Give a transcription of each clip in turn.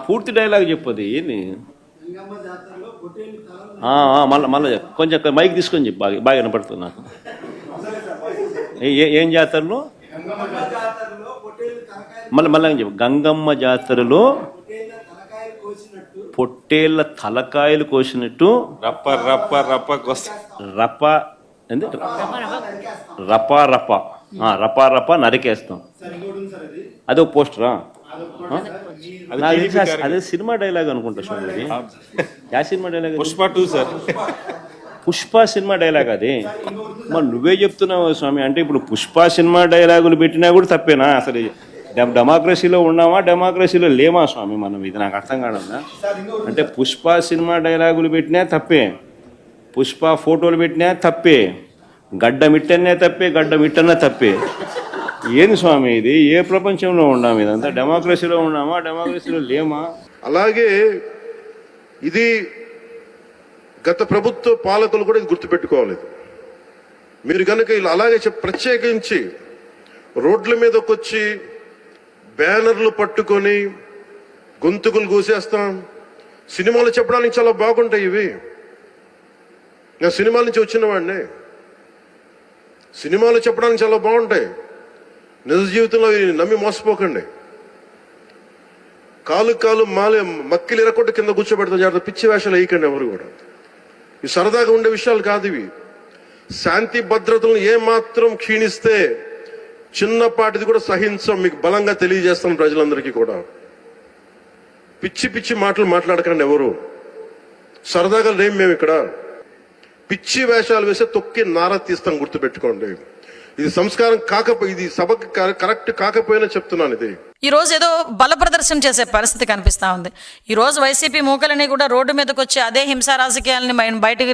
పూర్తి డైలాగ్ చెప్పది ఏంది. మళ్ళీ మళ్ళీ కొంచెం మైక్ తీసుకొని చెప్పు, బాగా బాగా వినపడుతుంది నాకు. ఏం జాతరలో మళ్ళీ మళ్ళీ చెప్పు. గంగమ్మ జాతరలో పొట్టేళ్ల తలకాయలు కోసినట్టు రప్ప రప్ప రప్ప రప్ప ఏంది రపా రప రపా రప నరికేస్తాం. అదే ఒక పోస్టరా? అదే సినిమా డైలాగ్ అనుకుంటా స్వామి. యా cinema dialogue? Pushpa 2 sir. Pushpa cinema dialogue అది. మరి నువ్వే చెప్తున్నావు స్వామి. అంటే ఇప్పుడు పుష్ప సినిమా డైలాగులు పెట్టినా కూడా తప్పేనా? అసలు డెమోక్రసీలో ఉన్నామా డెమోక్రసీలో లేమా స్వామి మనం? ఇది నాకు అర్థం కాదన్నా. అంటే పుష్ప సినిమా డైలాగులు పెట్టినా తప్పే, పుష్ప ఫోటోలు పెట్టినా తప్పే, గడ్డ మిట్టనే తప్పే, గడ్డ మిట్టనే తప్పే. ఏంది స్వామి ఇది? ఏ ప్రపంచంలో ఉన్నాము? ఇదంతా డెమోక్రసీలో ఉన్నామా డెమోక్రసీలో లేమా? అలాగే ఇది గత ప్రభుత్వ పాలకులు కూడా ఇది గుర్తుపెట్టుకోవాలి. మీరు కనుక ఇలా అలాగే ప్రత్యేకించి రోడ్ల మీదకి వచ్చి బ్యానర్లు పట్టుకొని గొంతుకులు కూసేస్తాం. సినిమాలు చెప్పడానికి చాలా బాగుంటాయి ఇవి. నేను సినిమాల నుంచి వచ్చిన వాడిని. సినిమాలు చెప్పడానికి చాలా బాగుంటాయి. నిజ జీవితంలో నమ్మి మోసపోకండి. కాలు మక్కిలు ఎరకొట్టు కింద కూర్చోబెడతాం. జాగ్రత్త, పిచ్చి వేషాలు వేయకండి ఎవరు కూడా. ఇవి సరదాగా ఉండే విషయాలు కాదు ఇవి. శాంతి భద్రతలను ఏమాత్రం క్షీణిస్తే చిన్నపాటిది కూడా సహించం. మీకు బలంగా తెలియజేస్తాం ప్రజలందరికీ కూడా. పిచ్చి పిచ్చి మాటలు మాట్లాడకండి ఎవరు. సరదాగా లేం మేము ఇక్కడ. పిచ్చి వేషాలు వేస్తే తొక్కి నార తీస్తాం, గుర్తుపెట్టుకోండి. ఇది సంస్కారం కాకపోయి, ఇది సభకు కరెక్ట్ కాకపోయినా చెప్తున్నాను. ఇది ఈ రోజు ఏదో బల ప్రదర్శన చేసే పరిస్థితి కనిపిస్తూ ఉంది. ఈ రోజు వైసీపీ మూకలని కూడా రోడ్డు మీదకి వచ్చి అదే హింసా రాజకీయాలని బయటకు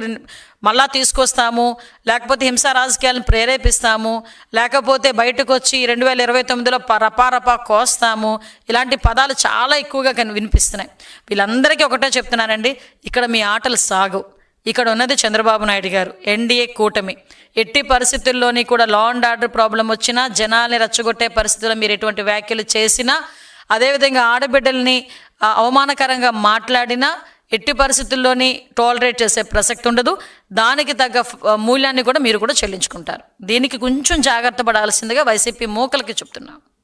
మళ్ళా తీసుకొస్తాము, లేకపోతే హింసా రాజకీయాలను ప్రేరేపిస్తాము, లేకపోతే బయటకు వచ్చి 2029లో రపారపా కోస్తాము, ఇలాంటి పదాలు చాలా ఎక్కువగా వినిపిస్తున్నాయి. వీళ్ళందరికీ ఒకటే చెప్తున్నానండి, ఇక్కడ మీ ఆటలు సాగు. ఇక్కడ ఉన్నది చంద్రబాబు నాయుడు గారు, ఎన్డీఏ కూటమి. ఎట్టి పరిస్థితుల్లోని కూడా లా అండ్ ఆర్డర్ ప్రాబ్లం వచ్చినా, జనాల్ని రెచ్చగొట్టే పరిస్థితుల్లో మీరు ఎటువంటి వ్యాఖ్యలు చేసినా, అదేవిధంగా ఆడబిడ్డల్ని అవమానకరంగా మాట్లాడినా ఎట్టి పరిస్థితుల్లోని టాలరేట్ చేసే ప్రసక్తి ఉండదు. దానికి తగ్గ మూల్యాన్ని కూడా మీరు కూడా చెల్లించుకుంటారు. దీనికి కొంచెం జాగ్రత్త పడాల్సిందిగా వైసీపీ మూకలకి చెప్తున్నాం.